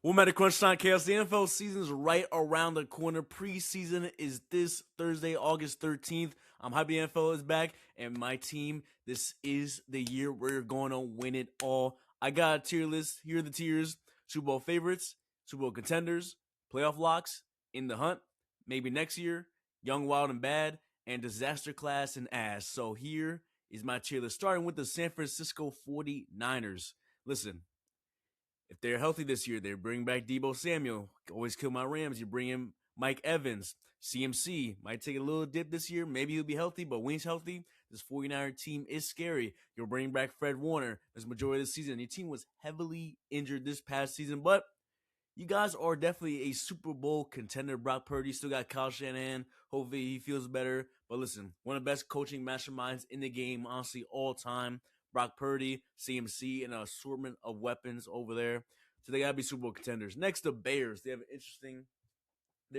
Welcome back to Crunchtimechaos. The NFL season is right around the corner. Preseason is this Thursday, August 13th. I'm happy the NFL is back, and my team, this is the year we're going to win it all. I got a tier list. Here are the tiers: Super Bowl favorites, Super Bowl contenders, playoff locks, in the hunt, maybe next year, young, wild, and bad, and disaster class and ass. So here is my tier list, starting with the San Francisco 49ers. Listen, if they're healthy this year, they bring back Debo Samuel. Always kill my Rams. You bring in Mike Evans. CMC might take a little dip this year. Maybe he'll be healthy, but when he's healthy, this 49er team is scary. You'll bring back Fred Warner this majority of the season. Your team was heavily injured this past season, but you guys are definitely a Super Bowl contender. Brock Purdy still got Kyle Shanahan. Hopefully he feels better. But listen, one of the best coaching masterminds in the game, honestly, all time. Brock Purdy, CMC, and an assortment of weapons over there. So they got to be Super Bowl contenders. Next, the Bears. They're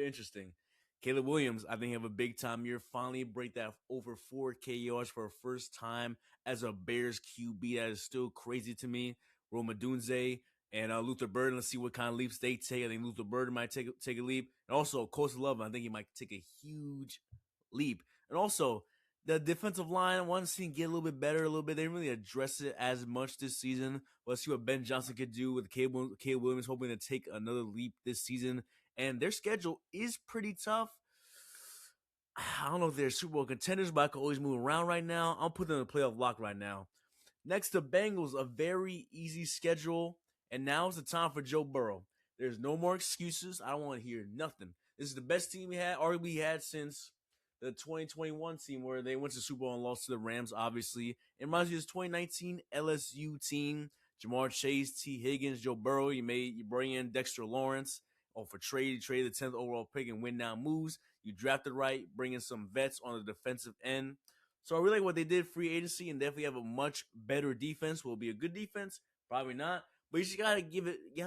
interesting. Caleb Williams, I think, have a big time year. Finally break that over 4K yards for a first time as a Bears QB. That is still crazy to me. Rome Odunze and Luther Burden. Let's see what kind of leaps they take. I think Luther Burden might take a leap. And also, Coastal Love, I think he might take a huge leap. And also, the defensive line, I want to see him get a little bit better a little bit. They didn't really address it as much this season. Let's see what Ben Johnson could do with Caleb Williams, hoping to take another leap this season. And their schedule is pretty tough. I don't know if they're Super Bowl contenders, but I can always move around right now. I'll put them in a playoff lock right now. Next, the Bengals, a very easy schedule. And now is the time for Joe Burrow. There's no more excuses. I don't want to hear nothing. This is the best team we had, arguably had since the 2021 team where they went to Super Bowl and lost to the Rams, obviously. It reminds me of this 2019 LSU team. Jamar Chase, T. Higgins, Joe Burrow. You bring in Dexter Lawrence. For trade, you trade the 10th overall pick and win now moves. You drafted right, bring in some vets on the defensive end. So I really like what they did free agency and definitely have a much better defense. Will it be a good defense? Probably not. But you just gotta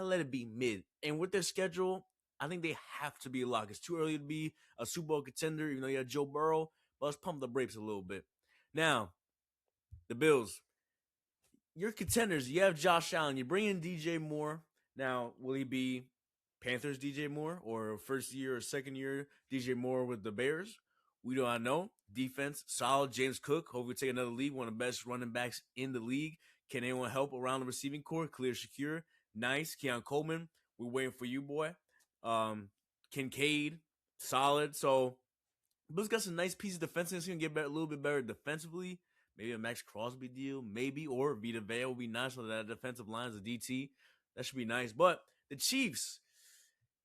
let it be mid. And with their schedule, I think they have to be a lock. It's too early to be a Super Bowl contender, even though you have Joe Burrow. But let's pump the brakes a little bit. Now, the Bills. Your contenders, you have Josh Allen. You bring in DJ Moore. Now, will he be Panthers DJ Moore or first year or second year DJ Moore with the Bears? We do not know. Defense, solid. James Cook, hopefully take another league, one of the best running backs in the league. Can anyone help around the receiving core? Clear, secure. Nice. Keon Coleman, we're waiting for you, boy. Kincaid, solid. So, Bills got some nice pieces defensively. It's going to get a little bit better defensively. Maybe a Max Crosby deal, maybe, or Vita Vea will be nice on that defensive line as a DT. That should be nice. But the Chiefs,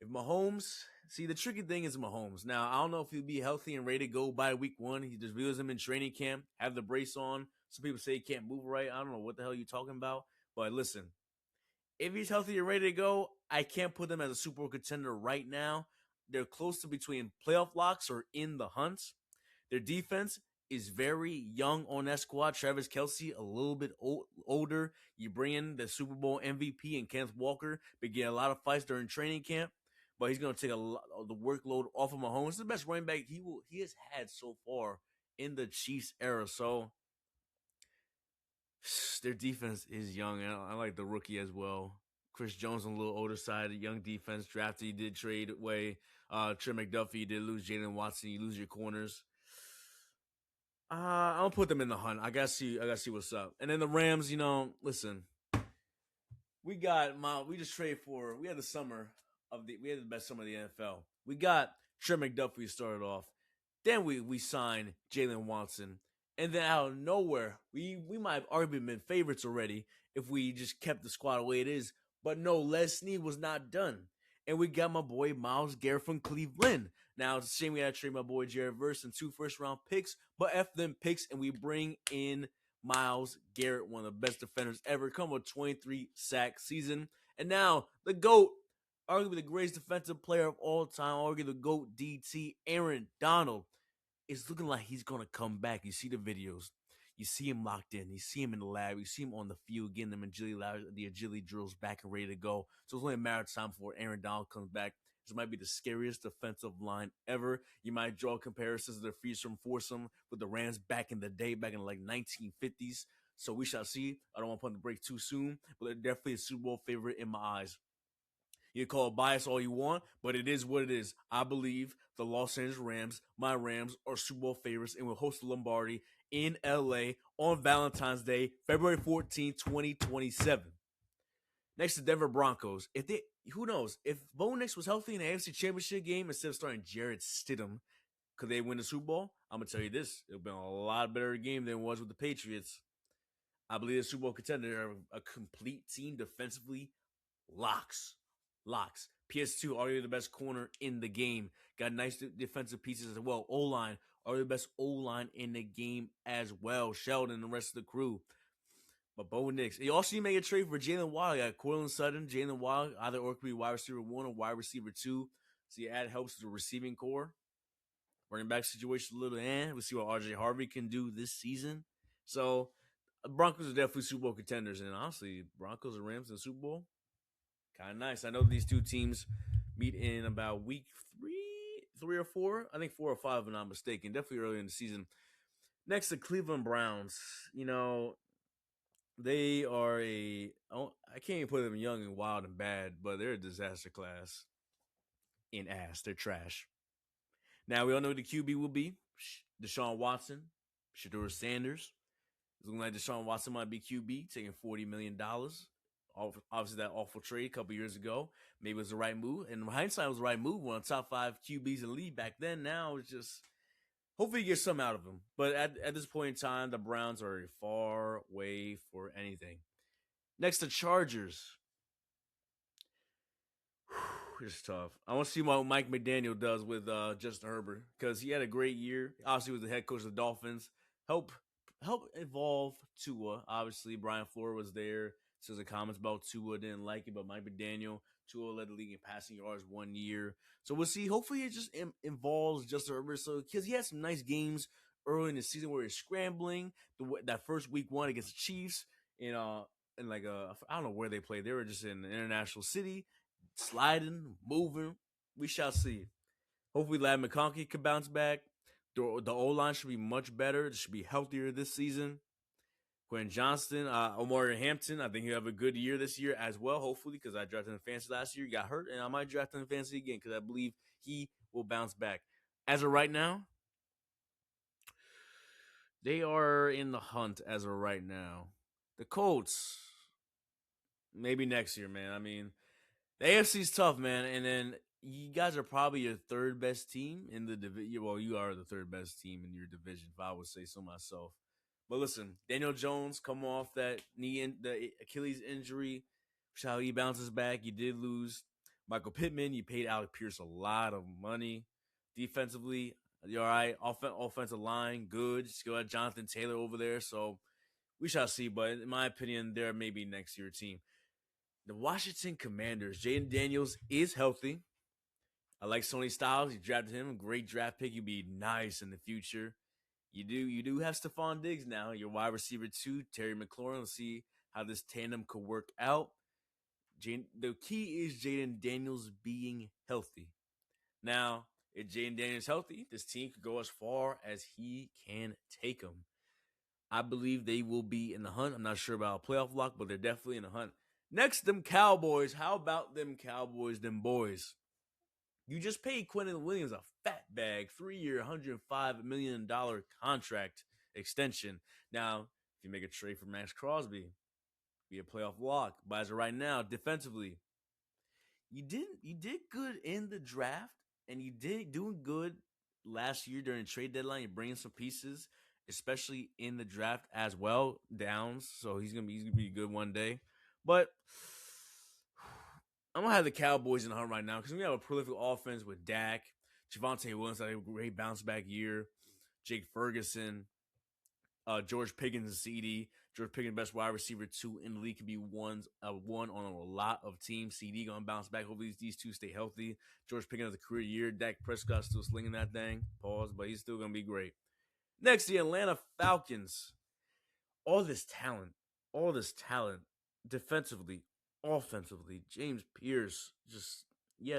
if Mahomes, see, the tricky thing is Mahomes. Now, I don't know if he'll be healthy and ready to go by week one. He just reveals him in training camp, have the brace on. Some people say he can't move right. I don't know what the hell you're talking about. But listen, if he's healthy and ready to go, I can't put them as a Super Bowl contender right now. They're close to between playoff locks or in the hunt. Their defense is very young on that squad. Travis Kelce, a little bit older. You bring in the Super Bowl MVP and Kenneth Walker, but get a lot of fights during training camp. But he's going to take a lot of the workload off of Mahomes. It's the best running back he has had so far in the Chiefs era. So their defense is young, and I like the rookie as well. Chris Jones on the little older side, young defense drafted. He did trade away Trey McDuffie. You did lose Jalen Watson. You lose your corners. I'll put them in the hunt. I gotta see what's up. And then the Rams, listen, we just traded for. We had the best summer of the NFL. We got Trey McDuffie started off. Then we signed Jalen Watson. And then out of nowhere, we might have already been favorites already if we just kept the squad the way it is. But no, Les Snead was not done. And we got my boy Myles Garrett from Cleveland. Now, it's a shame we had to trade my boy Jared Verse and 2 first-round picks, but F them picks, and we bring in Myles Garrett, one of the best defenders ever, come with 23-sack season. And now, the GOAT, arguably the greatest defensive player of all time, arguably the GOAT DT, Aaron Donald, is looking like he's going to come back. You see the videos. You see him locked in. You see him in the lab. You see him on the field getting the agility drills back and ready to go. So it's only a matter of time before Aaron Donald comes back. This might be the scariest defensive line ever. You might draw comparisons to the Fearsome Foursome with the Rams back in the day, back in like 1950s. So we shall see. I don't want to put the break too soon, but they're definitely a Super Bowl favorite in my eyes. You call it bias all you want, but it is what it is. I believe the Los Angeles Rams, my Rams, are Super Bowl favorites and will host the Lombardi in LA on Valentine's Day, February 14th, 2027. Next to Denver Broncos. If they who knows, if Bo Nix was healthy in the AFC Championship game instead of starting Jarrett Stidham, could they win the Super Bowl? I'm gonna tell you this: it would have been a lot better game than it was with the Patriots. I believe the Super Bowl contender are a complete team defensively. Locks. Locks. PS2, already the best corner in the game. Got nice defensive pieces as well. O-line, already the best O-line in the game as well. Sheldon and the rest of the crew. But Bo Nix. You also made a trade for Jalen Waddle. You got Cortland Sutton, Jalen Waddle, either or could be wide receiver 1 or wide receiver 2. So you add helps to the receiving core. Running back situation a little, we'll see what RJ Harvey can do this season. So Broncos are definitely Super Bowl contenders, and honestly, Broncos and Rams in the Super Bowl, kind of nice. I know these two teams meet in about week three or four. I think 4 or 5, if I'm not mistaken. Definitely early in the season. Next, the Cleveland Browns. You know, they are I can't even put them young and wild and bad, but they're a disaster class in ass. They're trash. Now, we all know who the QB will be. Deshaun Watson, Shedeur Sanders. It's looking like Deshaun Watson might be QB, taking $40 million. Obviously, that awful trade a couple years ago. Maybe it was the right move. And in hindsight, it was the right move. One of the top 5 QBs in the league back then. Now, it's just, hopefully you get some out of him. But at this point in time, the Browns are far away for anything. Next, the Chargers. It's tough. I want to see what Mike McDaniel does with Justin Herbert, because he had a great year. Obviously, was the head coach of the Dolphins. Help evolve Tua. Obviously, Brian Flores was there. Says the comments about Tua, didn't like it, but Mike McDaniel, Tua led the league in passing yards 1 year. So we'll see. Hopefully, it just involves Justin Herbert. So because he had some nice games early in the season where he's scrambling. That first week 1 against the Chiefs in like I don't know where they played. They were just in an international city, sliding, moving. We shall see. Hopefully, Lad McConkey could bounce back. The O-line should be much better. It should be healthier this season. Quentin Johnston, Omari Hampton, I think he'll have a good year this year as well, hopefully, because I drafted him in fantasy last year. He got hurt, and I might draft him in fantasy again because I believe he will bounce back. As of right now, they are in the hunt as of right now. The Colts, maybe next year, man. I mean, the AFC's tough, man. And then you guys are probably your third best team in the division. Well, you are the third best team in your division, if I would say so myself. But listen, Daniel Jones come off that the Achilles injury. How he bounces back. You did lose Michael Pittman. You paid Alec Pierce a lot of money. Defensively, you're all right. Offensive line, good. Still got Jonathan Taylor over there. So we shall see. But in my opinion, they're maybe next year team. The Washington Commanders. Jaden Daniels is healthy. I like Sonny Styles. You drafted him. Great draft pick. He'd be nice in the future. You do have Stephon Diggs now. Your wide receiver 2, Terry McLaurin. Let's see how this tandem could work out. The key is Jaden Daniels being healthy. Now, if Jaden Daniels healthy, this team could go as far as he can take them. I believe they will be in the hunt. I'm not sure about a playoff lock, but they're definitely in the hunt. Next, them Cowboys. How about them Cowboys, them boys? You just paid Quentin Williams a fat bag, 3-year, $105 million contract extension. Now, if you make a trade for Max Crosby, be a playoff lock. But as of right now, defensively, you did good in the draft, and you did doing good last year during the trade deadline. You're bringing some pieces, especially in the draft as well. Downs, so he's gonna be good one day. But I'm gonna have the Cowboys in the hunt right now because we have a prolific offense with Dak, Javonte Williams had a great bounce back year, Jake Ferguson, George Pickens, CD. George Pickens, best wide receiver 2 in the league, could be one on a lot of teams. CD gonna bounce back. Hopefully these two stay healthy. George Pickens has a career year. Dak Prescott still slinging that thing. Pause, but he's still gonna be great. Next, the Atlanta Falcons. All this talent defensively, offensively. James Pierce,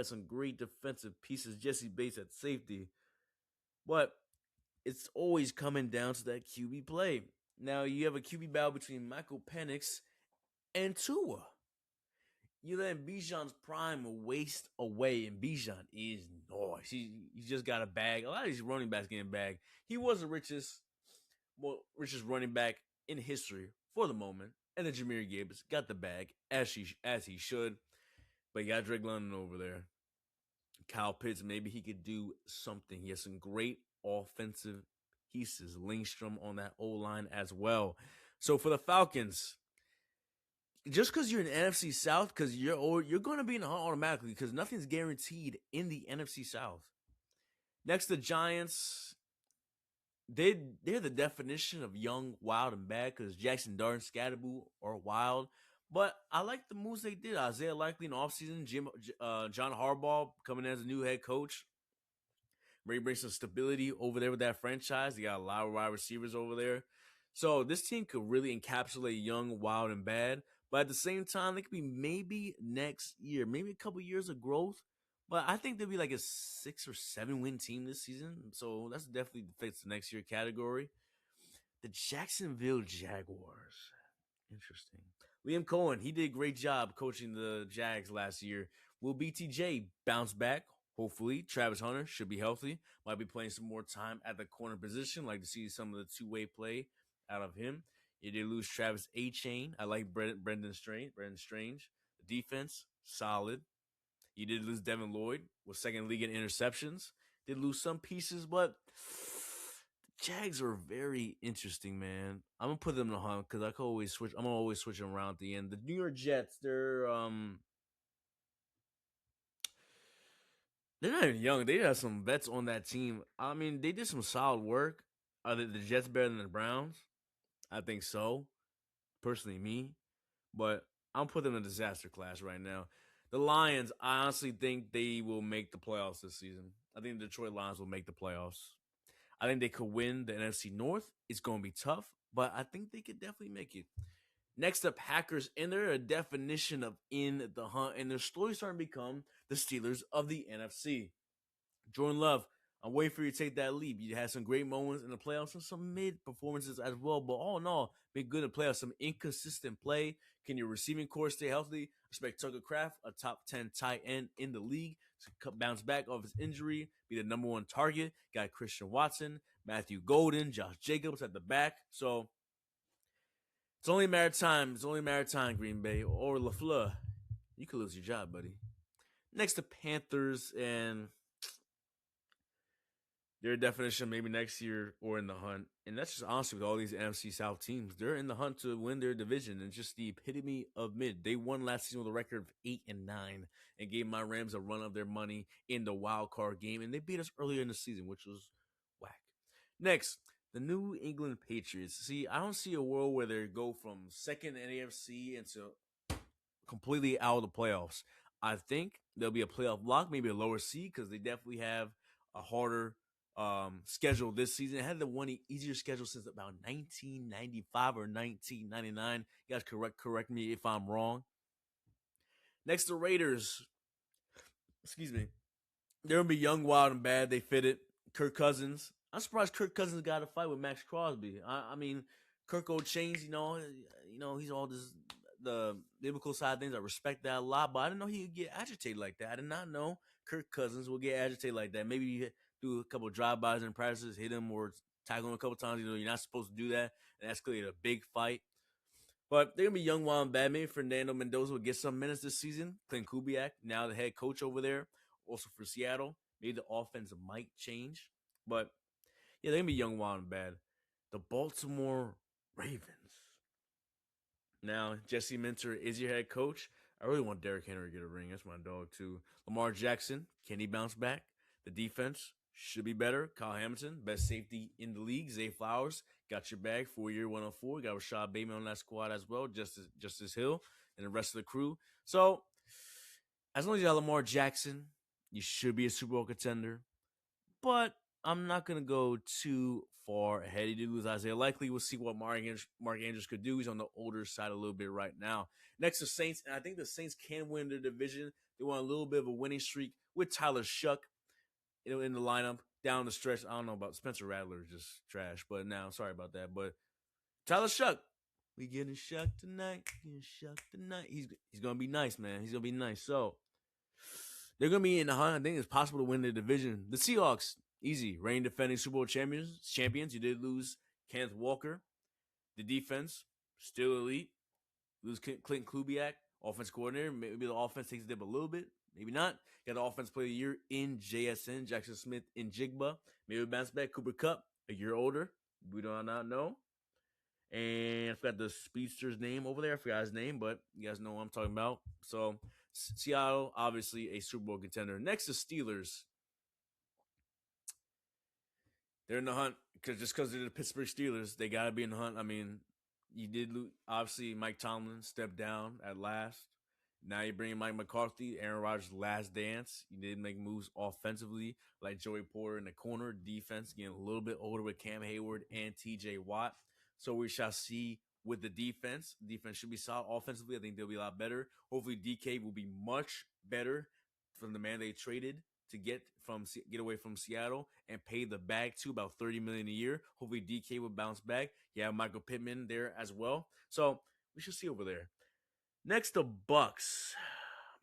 some great defensive pieces. Jesse Bates at safety. But it's always coming down to that QB play. Now, you have a QB battle between Michael Penix and Tua. you let Bijan's prime waste away, and Bijan is noise. He just got a bag. A lot of these running backs getting bagged. He was the richest running back in history for the moment. And then Jameer Gibbs got the bag as he should. But you got Drake London over there. Kyle Pitts, maybe he could do something. He has some great offensive pieces. Lindstrom on that O line as well. So for the Falcons, just because you're in the NFC South, because you're going to be in the hunt automatically, because nothing's guaranteed in the NFC South. Next, the Giants, they're the definition of young, wild, and bad, because Jackson Dart and Scatterboo are wild. But I like the moves they did. Isaiah Likely in the offseason, John Harbaugh coming as a new head coach. Ray brings some stability over there with that franchise. They got a lot of wide receivers over there. So this team could really encapsulate young, wild, and bad. But at the same time, they could be maybe next year, maybe a couple years of growth. But I think they'll be like a 6 or 7 win team this season. So that's definitely fits the next year category. The Jacksonville Jaguars. Interesting. Liam Cohen, he did a great job coaching the Jags last year. Will BTJ bounce back? Hopefully. Travis Hunter should be healthy. Might be playing some more time at the corner position. Like to see some of the two-way play out of him. You did lose Travis A-Chain. I like Brendan Strange. The defense, solid. You did lose Devin Lloyd, was second league in interceptions. Did lose some pieces, but the Jags are very interesting, man. I'm gonna put them in the hunt because I can always switch. I'm gonna always switch them around at the end. The New York Jets, they're not even young. They have some vets on that team. I mean, they did some solid work. Are the Jets better than the Browns? I think so. Personally, me. But I'm putting them in a disaster class right now. The Lions, I honestly think they will make the playoffs this season. I think the Detroit Lions will make the playoffs. I think they could win the NFC North. It's going to be tough, but I think they could definitely make it. Next up, Packers, and they're a definition of in the hunt, and their story starting to become the Steelers of the NFC. Jordan Love, I'm waiting for you to take that leap. You had some great moments in the playoffs and some mid performances as well, but all in all, been good in the playoffs. Some inconsistent play. Can your receiving core stay healthy? Respect Tucker Craft, a top 10 tight end in the league, to bounce back off his injury, be the number one target. Got Christian Watson, Matthew Golden, Josh Jacobs at the back. So it's only a matter of time. It's only a matter of time, Green Bay or LaFleur. You could lose your job, buddy. Next, the Panthers, and their definition maybe next year or in the hunt. And that's just honestly with all these NFC South teams. They're in the hunt to win their division, and just the epitome of mid. They won last season with a record of 8-9 and gave my Rams a run of their money in the wild card game. And they beat us earlier in the season, which was whack. Next, the New England Patriots. See, I don't see a world where they go from second in AFC into completely out of the playoffs. I think there'll be a playoff block, maybe a lower seed, because they definitely have a harder schedule this season. It had the one easier schedule since about 1995 or 1999. You guys correct me if I'm wrong. Next, the Raiders. Excuse me. They're gonna be young, wild, and bad. They fit it. Kirk Cousins. I'm surprised Kirk Cousins got a fight with Max Crosby. I mean, Kirk old chains. He's all this the biblical side of things. I respect that a lot, but I didn't know he would get agitated like that. I did not know Kirk Cousins will get agitated like that. Maybe you do a couple of drive-bys in practices, hit him or tackle him a couple times. You're not supposed to do that, and escalate a big fight. But they're gonna be young, wild, and bad. Maybe Fernando Mendoza will get some minutes this season. Clint Kubiak, now the head coach over there, also for Seattle. Maybe the offense might change, but yeah, they're gonna be young, wild, and bad. The Baltimore Ravens. Now, Jesse Minter is your head coach. I really want Derrick Henry to get a ring. That's my dog, too. Lamar Jackson, can he bounce back? The defense should be better. Kyle Hamilton, best safety in the league. Zay Flowers, got your bag, 4-year, 104. Got Rashad Bateman on that squad as well. Justice Hill and the rest of the crew. So, as long as you got Lamar Jackson, you should be a Super Bowl contender. But I'm not going to go too far ahead. He did lose Isaiah Likely. We'll see what Mark Andrews could do. He's on the older side a little bit right now. Next to Saints, and I think the Saints can win their division. They want a little bit of a winning streak with Tyler Shuck in the lineup down the stretch. I don't know about Spencer Rattler, just trash. But now, sorry about that. But Tyler Shuck, We getting shocked tonight. Getting shocked tonight. He's gonna be nice, man. He's gonna be nice. So they're gonna be in the hunt. I think it's possible to win the division. The Seahawks, easy. Reigning defending Super Bowl champions. You did lose Kenneth Walker. The defense, still elite. Lose Clinton Kubiak, offense coordinator. Maybe the offense takes a dip a little bit. Maybe not. Got the offense player of the year in JSN, Jackson Smith in Jigba. Maybe bounce back. Cooper Kupp, a year older. We do not know. And I forgot the speedster's name over there. I forgot his name, but you guys know what I'm talking about. So Seattle, obviously a Super Bowl contender. Next is Steelers. They're in the hunt because they're the Pittsburgh Steelers. They got to be in the hunt. I mean, you did lose. Obviously, Mike Tomlin stepped down at last. Now you're bringing Mike McCarthy, Aaron Rodgers' last dance. You did make moves offensively, like Joey Porter in the corner. Defense getting a little bit older with Cam Hayward and T.J. Watt. So we shall see with the defense. Defense should be solid. Offensively, I think they'll be a lot better. Hopefully, DK will be much better from the man they traded to get away from Seattle and pay the bag to about $30 million a year. Hopefully, DK will bounce back. You have Michael Pittman there as well. So we should see over there. Next, the Bucks.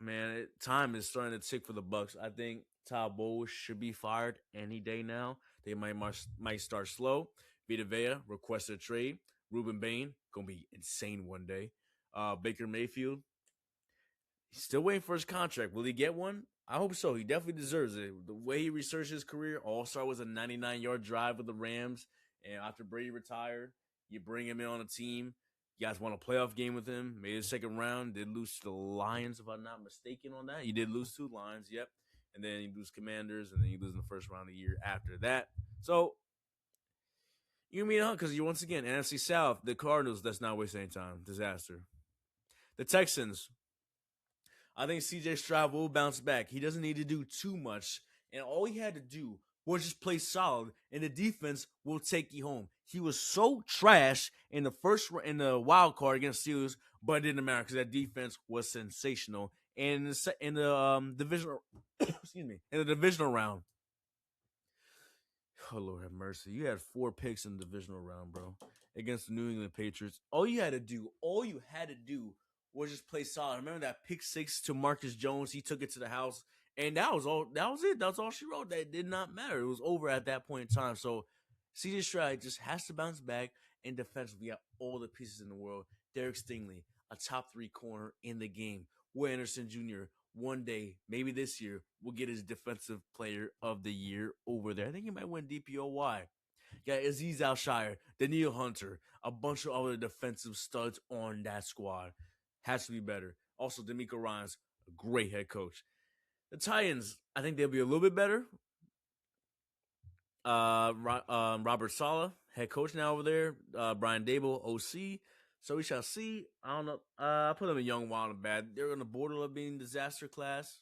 Man, time is starting to tick for the Bucks. I think Todd Bowles should be fired any day now. They might start slow. Vita Vea requested a trade. Ruben Bain gonna be insane one day. Baker Mayfield, he's still waiting for his contract. Will he get one? I hope so. He definitely deserves it. The way he researched his career, All-Star was a 99-yard drive with the Rams, and after Brady retired, you bring him in on a team. You guys won a playoff game with him. Made the second round. Did lose to the Lions, if I'm not mistaken on that. You did lose to the Lions, yep. And then you lose Commanders, and then you lose in the first round of the year after that. So, you mean, because you once again, NFC South, the Cardinals, that's not wasting any time. Disaster. The Texans, I think CJ Stroud will bounce back. He doesn't need to do too much. And all he had to do was just play solid, and the defense will take you home. He was so trash in the wild card against Steelers, but it didn't matter because that defense was sensational. And in the divisional, excuse me, in the divisional round, oh Lord have mercy, you had 4 picks in the divisional round, bro, against the New England Patriots. All you had to do was just play solid. Remember that pick 6 to Marcus Jones? He took it to the house. And that was all. That was it. That's all she wrote. That did not matter. It was over at that point in time. So CJ Stroud just has to bounce back, and defensively, got all the pieces in the world. Derek Stingley, a top 3 corner in the game. Will Anderson Jr. one day, maybe this year, will get his Defensive Player of the Year over there. I think he might win DPOY. You got Aziz Al-Shire, Daniil Hunter, a bunch of other defensive studs on that squad. Has to be better. Also, D'Amico Ryans, a great head coach. The Titans, I think they'll be a little bit better. Robert Saleh, head coach now over there. Brian Dable, OC. So we shall see. I don't know. I put them in young, wild, and bad. They're on the border of being disaster class.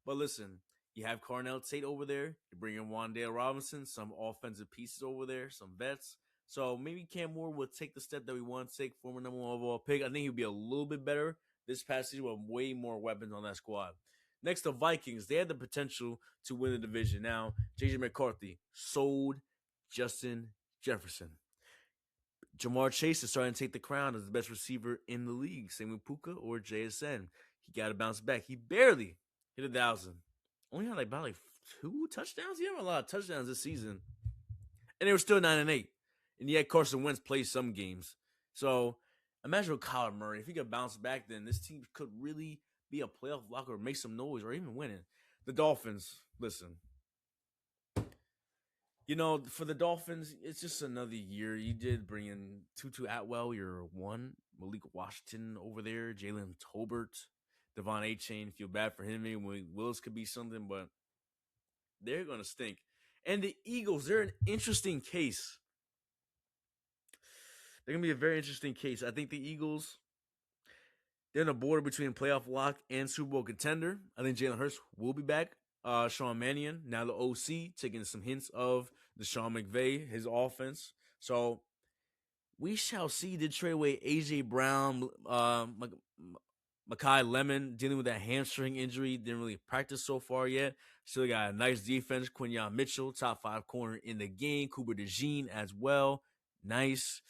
But listen, you have Carnell Tate over there. You bring in Wan'Dale Robinson, some offensive pieces over there, some vets. So maybe Cam Moore will take the step that we want to take, former number 1 overall pick. I think he'll be a little bit better this past season with way more weapons on that squad. Next, the Vikings. They had the potential to win the division. Now, J.J. McCarthy sold Justin Jefferson. Jamar Chase is starting to take the crown as the best receiver in the league. Same with Puka or JSN. He got to bounce back. He barely hit 1,000. Only had about 2 touchdowns. He had a lot of touchdowns this season. And they were still 9-8. And yet Carson Wentz plays some games. So imagine with Kyler Murray. If he could bounce back, then this team could really be a playoff blocker or make some noise or even winning. The Dolphins, listen. You know, for the Dolphins, it's just another year. You did bring in Tutu Atwell, your 1. Malik Washington over there. Jalen Tolbert. Devon A-Chain. Feel bad for him. Maybe Willis could be something, but they're going to stink. And the Eagles, they're an interesting case. They're going to be a very interesting case. I think the Eagles, they're in a border between playoff lock and Super Bowl contender. I think Jalen Hurts will be back. Sean Mannion, now the OC, taking some hints of the Sean McVay, his offense. So we shall see. Did trade away A.J. Brown, Mekhi Lemon, dealing with that hamstring injury. Didn't really practice so far yet. Still got a nice defense. Quinyon Mitchell, top 5 corner in the game. Cooper DeJean as well. Nice.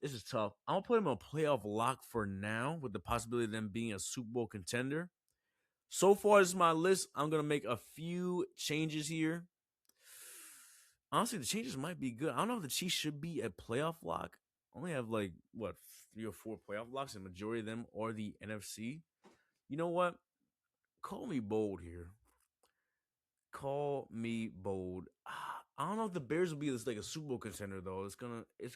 This is tough. I'm gonna put them on playoff lock for now, with the possibility of them being a Super Bowl contender. So far, this is my list. I'm gonna make a few changes here. Honestly, the changes might be good. I don't know if the Chiefs should be a playoff lock. Only have like what 3 or 4 playoff locks, and majority of them are the NFC. You know what? Call me bold here. Call me bold. I don't know if the Bears will be this like a Super Bowl contender though. It's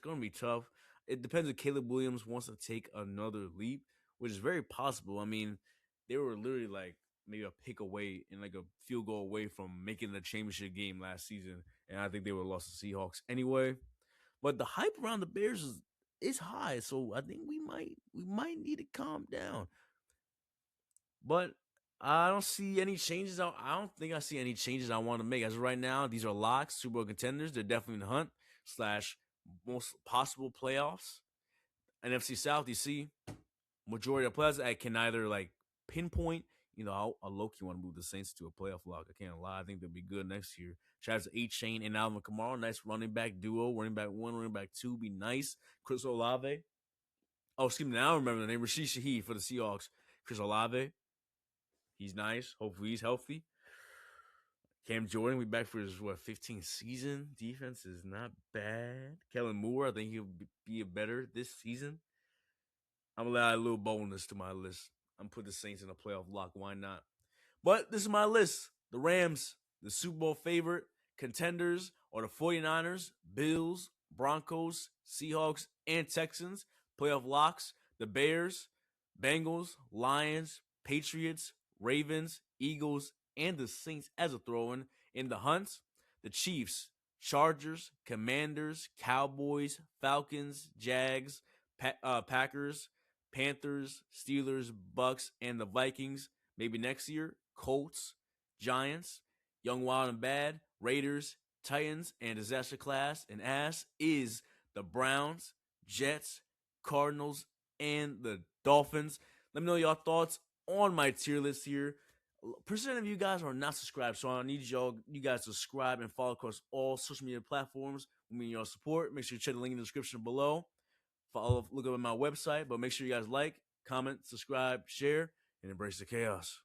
gonna be tough. It depends if Caleb Williams wants to take another leap, which is very possible. I mean, they were literally like maybe a pick away and like a field goal away from making the championship game last season, and I think they would have lost the Seahawks anyway. But the hype around the Bears is high, so I think we might need to calm down. But I don't see any changes. I don't think I see any changes I want to make. As of right now, these are locks, Super Bowl contenders. They're definitely in the hunt slash most possible playoffs. NFC South, you see, majority of players I can either like pinpoint. I low key want to move the Saints to a playoff lock. I can't lie. I think they'll be good next year. Travis Chain and Alvin Kamara, nice running back duo. Running back one, running back two, be nice. Chris Olave. Oh, excuse me. Now I remember the name. Rashid Shaheed for the Seahawks. Chris Olave. He's nice. Hopefully he's healthy. Cam Jordan, we back for his 15th season. Defense is not bad. Kellen Moore, I think he'll be better this season. I'm gonna add a little bonus to my list. I'm put the Saints in a playoff lock. Why not? But this is my list. The Rams, the Super Bowl favorite contenders are the 49ers, Bills, Broncos, Seahawks, and Texans. Playoff locks, the Bears, Bengals, Lions, Patriots, Ravens, Eagles, and the Saints as a throw-in. In the hunt, the Chiefs, Chargers, Commanders, Cowboys, Falcons, Jags, Packers, Panthers, Steelers, Bucks, and the Vikings. Maybe next year, Colts, Giants, Young, Wild, and Bad, Raiders, Titans, and disaster class. And ass is the Browns, Jets, Cardinals, and the Dolphins. Let me know your thoughts on my tier list here. Percent of you guys are not subscribed, so I need you guys to subscribe and follow across all social media platforms. We need your support. Make sure you check the link in the description below. Follow, look up at my website, but make sure you guys like, comment, subscribe, share, and embrace the chaos.